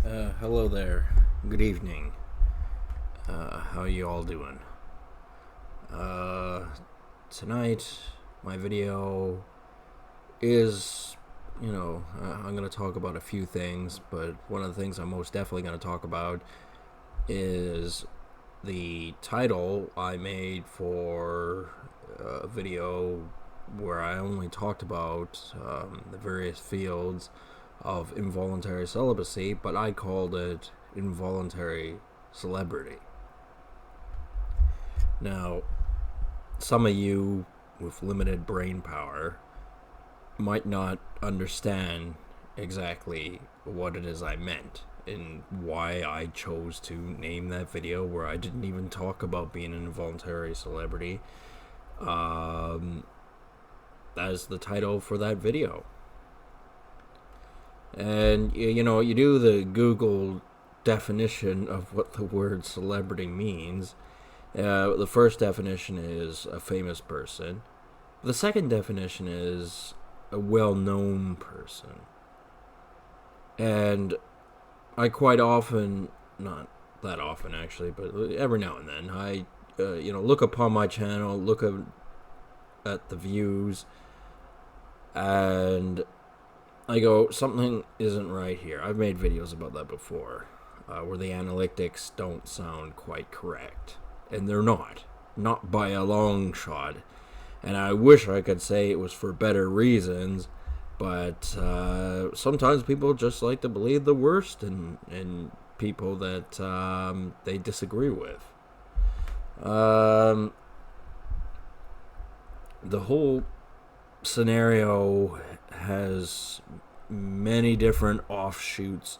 Hello there. Good evening. How you all doing? Uh, Tonight, my video is, I'm going to talk about a few things, but one of the things I'm most definitely going to talk about is the title I made for a video where I only talked about the various fields of involuntary celibacy, but I called it involuntary celebrity. Now, some of you with limited brain power might not understand exactly what it is I meant and why I chose to name that video where I didn't even talk about being an involuntary celebrity as the title for that video. And you do the Google definition of what the word celebrity means. The first definition is a famous person. The second definition is a well-known person. And I quite often, not that often actually, but every now and then, I look upon my channel, look at the views, and I go, something isn't right here. I've made videos about that before, where the analytics don't sound quite correct. And they're not by a long shot. And I wish I could say it was for better reasons, but sometimes people just like to believe the worst in people that they disagree with. The whole scenario has many different offshoots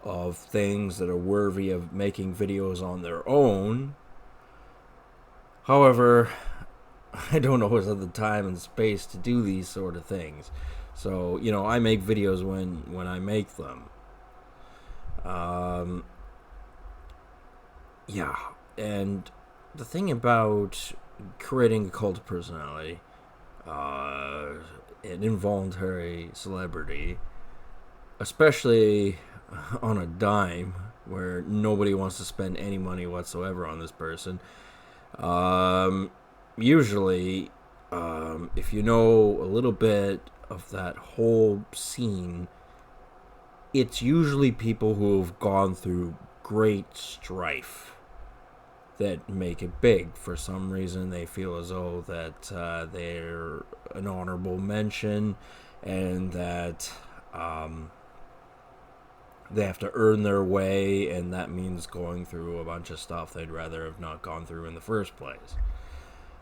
of things that are worthy of making videos on their own. However, I don't always have the time and space to do these sort of things. So, I make videos when I make them. Yeah, and the thing about creating a cult of personality, an involuntary celebrity, especially on a dime where nobody wants to spend any money whatsoever on this person, usually, if you know a little bit of that whole scene, it's usually people who have gone through great strife that make it big. For some reason, they feel as though that they're an honorable mention and that they have to earn their way, and that means going through a bunch of stuff they'd rather have not gone through in the first place.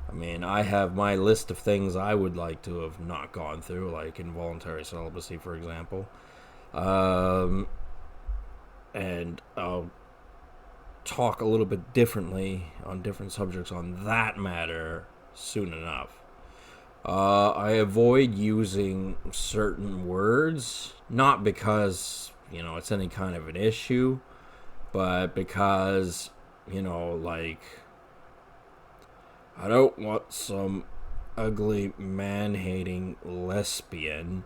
I mean, I have my list of things I would like to have not gone through, like involuntary celibacy, for example. And I'll talk a little bit differently on different subjects on that matter soon enough. I avoid using certain words, not because, it's any kind of an issue, but because, like, I don't want some ugly man-hating lesbian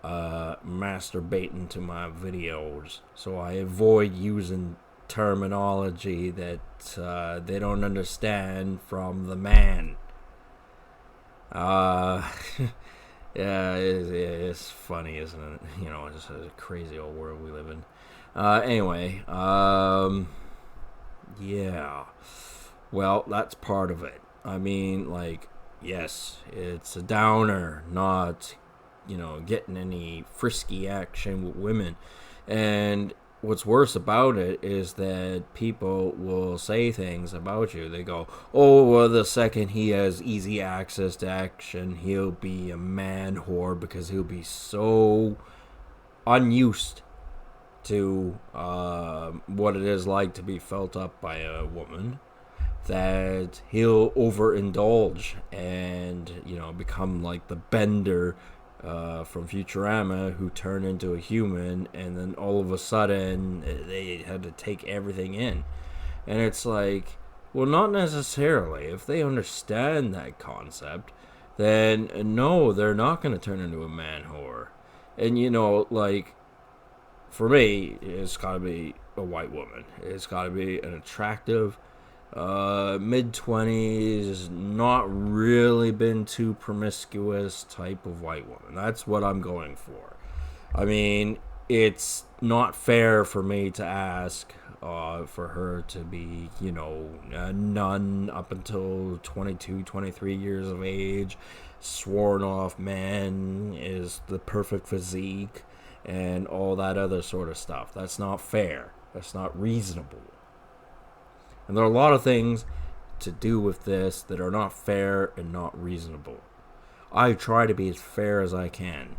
masturbating to my videos, so I avoid using terminology that they don't understand from the man. Yeah, it's funny, isn't it? It's a crazy old world we live in. Anyway, yeah. Well, that's part of it. I mean, like, yes, it's a downer, not, getting any frisky action with women. And what's worse about it is that people will say things about you. They go, oh, well, the second he has easy access to action, he'll be a man whore because he'll be so unused to what it is like to be felt up by a woman that he'll overindulge and, become like the Bender from Futurama who turned into a human, and then all of a sudden they had to take everything in. And it's like, well, not necessarily. If they understand that concept, then no, they're not going to turn into a man whore. And, like, for me, it's got to be a white woman. It's got to be an attractive, mid-20s, not really been too promiscuous type of white woman. That's what I'm going for. I mean, it's not fair for me to ask for her to be, a nun up until 22, 23 years of age, sworn off man, is the perfect physique, and all that other sort of stuff. That's not fair. That's not reasonable. And there are a lot of things to do with this that are not fair and not reasonable. I try to be as fair as I can.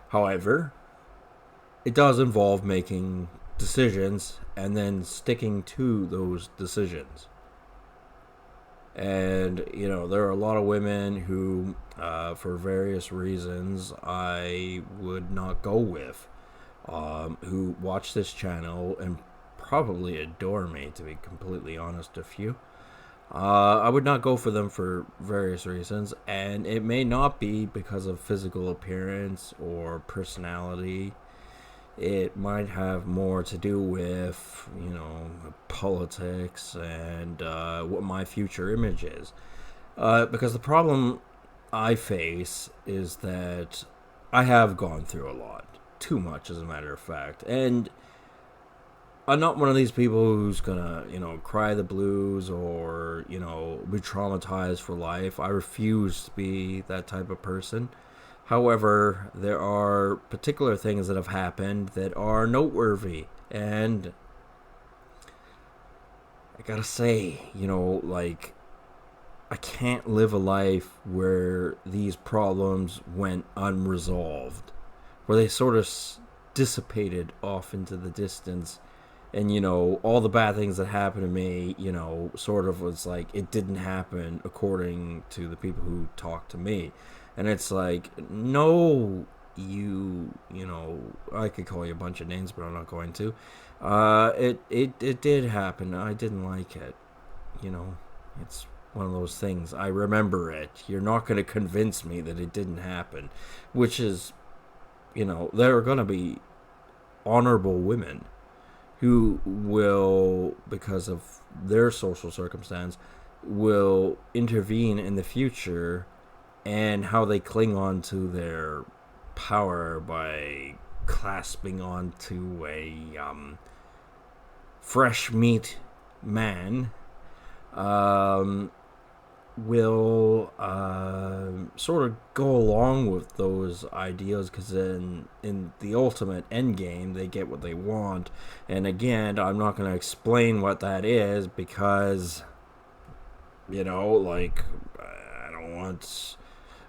However, it does involve making decisions and then sticking to those decisions. And, there are a lot of women who, for various reasons, I would not go with, who watch this channel and probably adore me, to be completely honest with you. I would not go for them for various reasons, and it may not be because of physical appearance or personality. It might have more to do with, politics and what my future image is. Because the problem I face is that I have gone through a lot. Too much, as a matter of fact. And I'm not one of these people who's gonna, cry the blues or, be traumatized for life. I refuse to be that type of person. However, there are particular things that have happened that are noteworthy. And I gotta say, I can't live a life where these problems went unresolved, where they sort of dissipated off into the distance. And, all the bad things that happened to me, sort of was like, it didn't happen according to the people who talked to me. And it's like, no, I could call you a bunch of names, but I'm not going to. It did happen. I didn't like it. It's one of those things. I remember it. You're not going to convince me that it didn't happen. Which is, there are going to be honorable women who will, because of their social circumstance, will intervene in the future and how they cling on to their power by clasping onto a fresh meat man will sort of go along with those ideas, because in the ultimate end game they get what they want. And again, I'm not going to explain what that is, because I don't want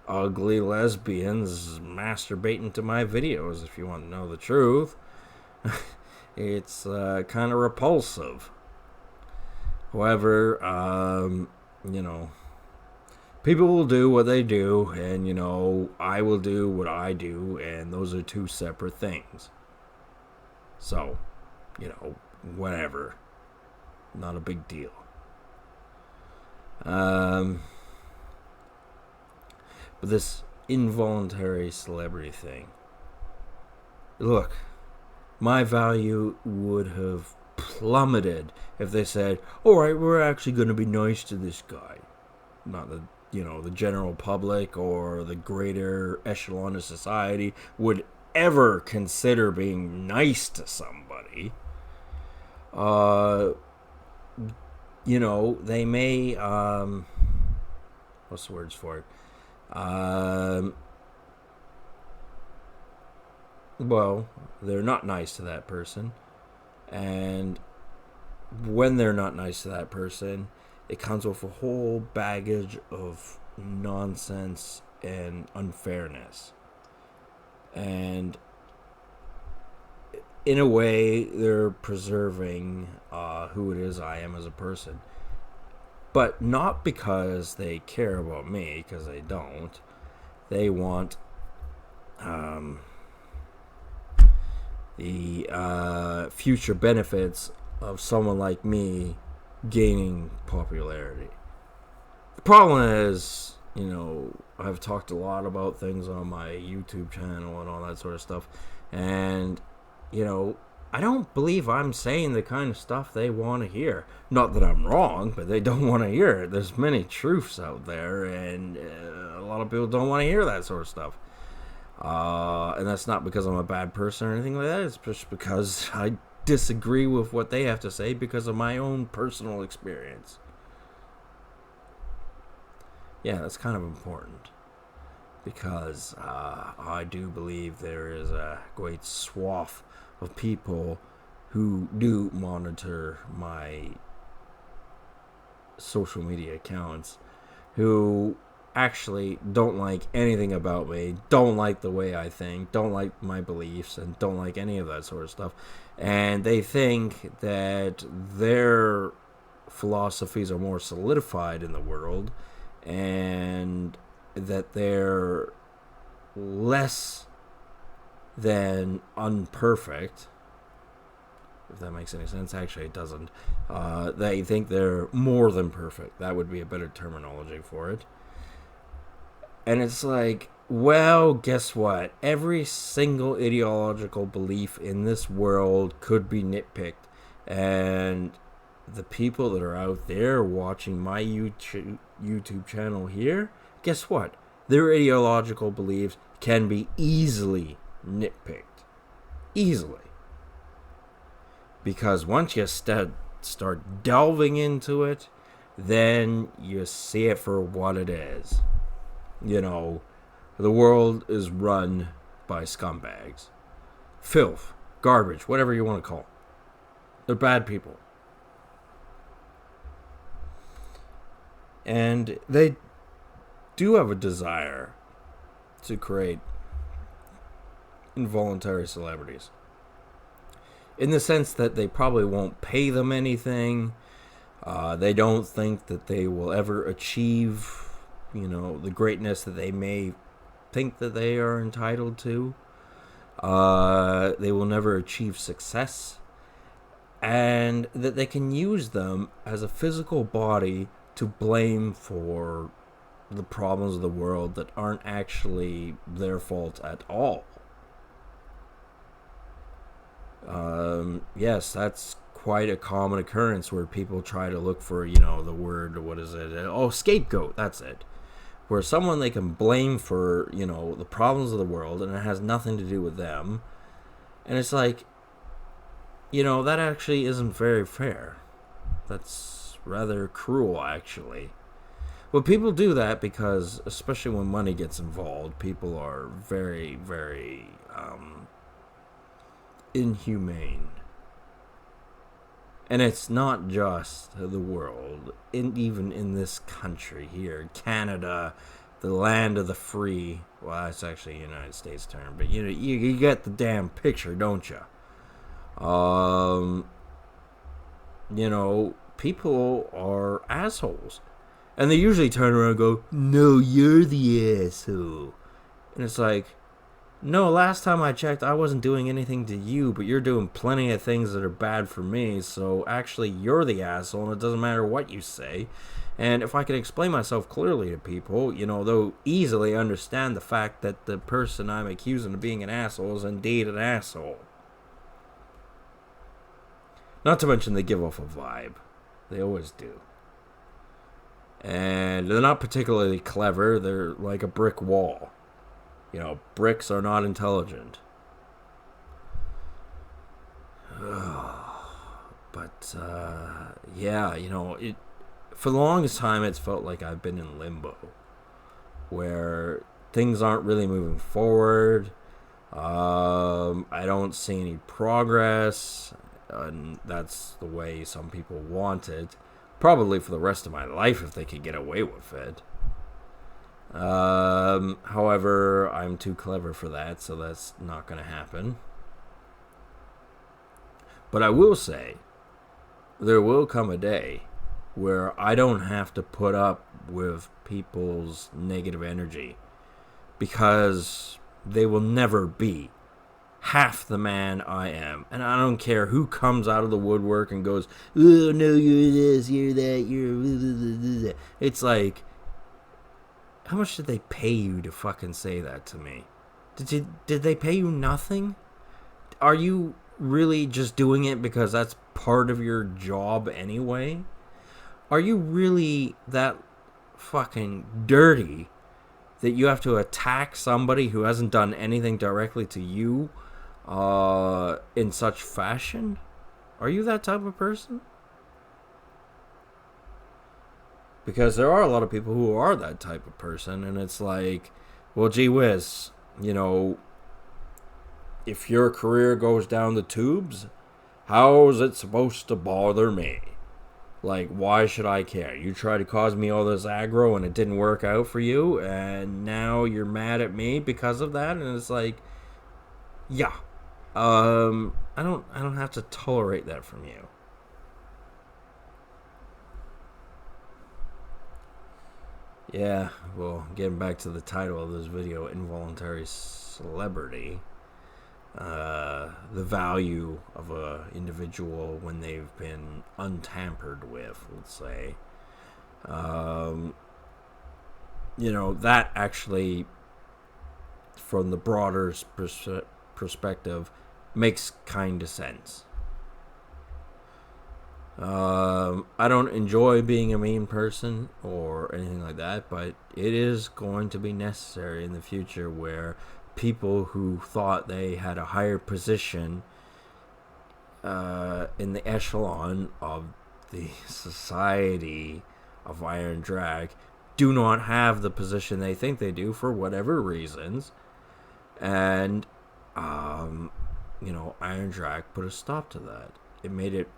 ugly lesbians masturbating to my videos, if you want to know the truth. It's kind of repulsive. However, people will do what they do, and, I will do what I do, and those are two separate things. So, whatever. Not a big deal. But this involuntary celebrity thing. Look, my value would have plummeted if they said, alright, we're actually going to be nice to this guy. Not the the general public or the greater echelon of society would ever consider being nice to somebody. They may, what's the words for it? Well, they're not nice to that person. And when they're not nice to that person, it comes with a whole baggage of nonsense and unfairness. And in a way, they're preserving who it is I am as a person. But not because they care about me, because they don't. They want the future benefits of someone like me gaining popularity. The problem is, I've talked a lot about things on my YouTube channel and all that sort of stuff, And, you know, I don't believe I'm saying the kind of stuff they want to hear. Not that I'm wrong, but they don't want to hear it. There's many truths out there, and a lot of people don't want to hear that sort of stuff. And that's not because I'm a bad person or anything like that. It's just because I disagree with what they have to say because of my own personal experience. Yeah, that's kind of important. Because I do believe there is a great swath of people who do monitor my social media accounts who actually don't like anything about me, don't like the way I think, don't like my beliefs, and don't like any of that sort of stuff. And they think that their philosophies are more solidified in the world and that they're less than unperfect, if that makes any sense. Actually, it doesn't. They think they're more than perfect. That would be a better terminology for it. And it's like, well, guess what? Every single ideological belief in this world could be nitpicked. And the people that are out there watching my YouTube channel here, guess what? Their ideological beliefs can be easily nitpicked. Easily. Because once you start delving into it, then you see it for what it is. You know, the world is run by scumbags. Filth, garbage, whatever you want to call it. They're bad people. And they do have a desire to create involuntary celebrities. In the sense that they probably won't pay them anything. They don't think that they will ever achieve, the greatness that they may think that they are entitled to. They will never achieve success. And that they can use them as a physical body to blame for the problems of the world that aren't actually their fault at all. Yes, that's quite a common occurrence where people try to look for, the word, what is it? Oh, scapegoat, that's it. Where someone they can blame for, the problems of the world and it has nothing to do with them. And it's like, that actually isn't very fair. That's rather cruel, actually. Well, people do that because, especially when money gets involved, people are very, very inhumane. And it's not just the world, even in this country here, Canada, the land of the free. Well, that's actually a United States term, but you get the damn picture, don't you? People are assholes. And they usually turn around and go, no, you're the asshole. And it's like, no, last time I checked, I wasn't doing anything to you, but you're doing plenty of things that are bad for me, so actually you're the asshole, and it doesn't matter what you say. And if I can explain myself clearly to people, they'll easily understand the fact that the person I'm accusing of being an asshole is indeed an asshole. Not to mention they give off a vibe. They always do. And they're not particularly clever. They're like a brick wall. Bricks are not intelligent. But, yeah, for the longest time, it's felt like I've been in limbo. Where things aren't really moving forward. I don't see any progress. And that's the way some people want it. Probably for the rest of my life if they could get away with it. However, I'm too clever for that, so that's not going to happen. But I will say, there will come a day where I don't have to put up with people's negative energy, because they will never be half the man I am. And I don't care who comes out of the woodwork and goes, oh no, you're this, you're that, you're... It's like, how much did they pay you to fucking say that to me? Did they pay you nothing? are you really just doing it because that's part of your job anyway? Are you really that fucking dirty that you have to attack somebody who hasn't done anything directly to you in such fashion? Are you that type of person? Because there are a lot of people who are that type of person, and it's like, well, gee whiz, if your career goes down the tubes, how is it supposed to bother me? Like, why should I care? You tried to cause me all this aggro and it didn't work out for you, and now you're mad at me because of that, and it's like, yeah. I don't have to tolerate that from you. Yeah, well, getting back to the title of this video, Involuntary Celebrity. The value of a individual when they've been untampered with, let's say. That actually, from the broader perspective, makes kind of sense. I don't enjoy being a mean person or anything like that, but it is going to be necessary in the future where people who thought they had a higher position in the echelon of the society of Iron Drag do not have the position they think they do for whatever reasons. And, Iron Drag put a stop to that. It made it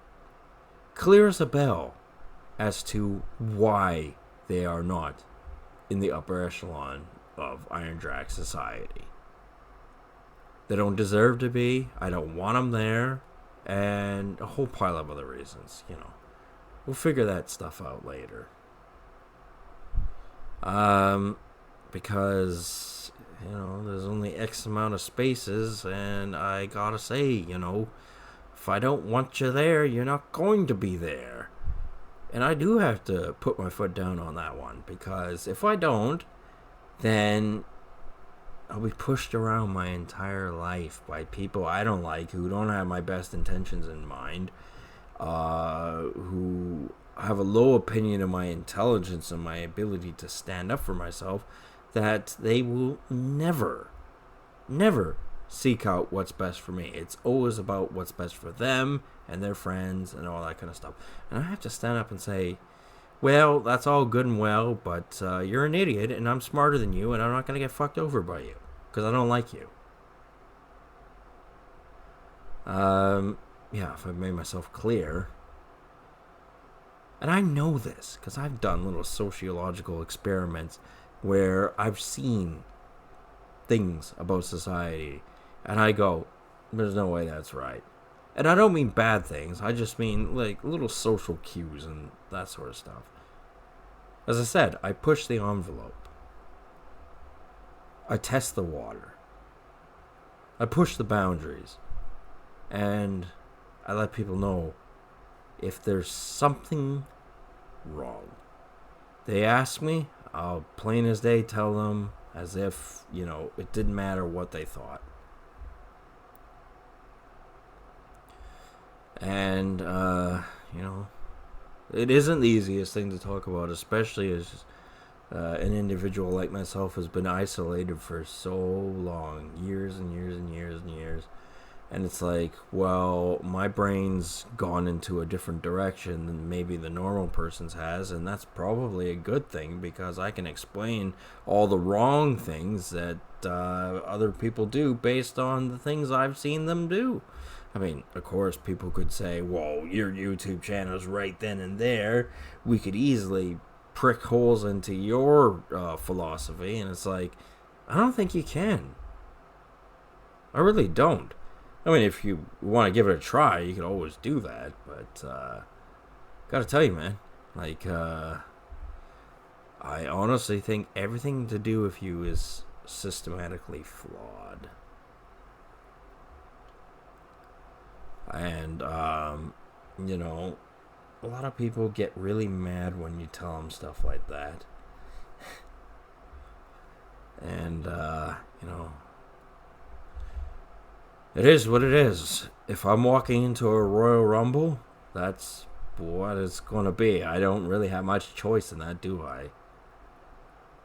clear as a bell as to why they are not in the upper echelon of Iron Drag society. They don't deserve to be. I don't want them there. And a whole pile of other reasons, We'll figure that stuff out later. Because, there's only X amount of spaces, and I gotta say, if I don't want you there, you're not going to be there. And I do have to put my foot down on that one, because if I don't, then I'll be pushed around my entire life by people I don't like, who don't have my best intentions in mind, who have a low opinion of my intelligence and my ability to stand up for myself, that they will never seek out what's best for me. It's always about what's best for them and their friends and all that kind of stuff. And I have to stand up and say, well, that's all good and well, but you're an idiot, and I'm smarter than you, and I'm not going to get fucked over by you, because I don't like you. If I've made myself clear. And I know this, because I've done little sociological experiments where I've seen things about society, and I go, there's no way that's right. And I don't mean bad things, I just mean like little social cues and that sort of stuff. As I said, I push the envelope. I test the water. I push the boundaries. And I let people know if there's something wrong. They ask me, I'll plain as day tell them as if, it didn't matter what they thought. And, it isn't the easiest thing to talk about, especially as an individual like myself has been isolated for so long, years and years and years and years. And it's like, well, my brain's gone into a different direction than maybe the normal person's has, and that's probably a good thing, because I can explain all the wrong things that other people do based on the things I've seen them do. I mean, of course, people could say, well, your YouTube channel's right then and there. We could easily prick holes into your philosophy, and it's like, I don't think you can. I really don't. I mean, if you want to give it a try, you can always do that, but gotta tell you, man, like, I honestly think everything to do with you is systematically flawed. And, a lot of people get really mad when you tell them stuff like that. And, It is what it is. If I'm walking into a Royal Rumble, that's what it's going to be. I don't really have much choice in that, do I?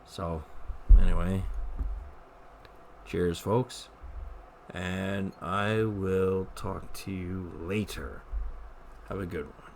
So, anyway, cheers, folks. And I will talk to you later. Have a good one.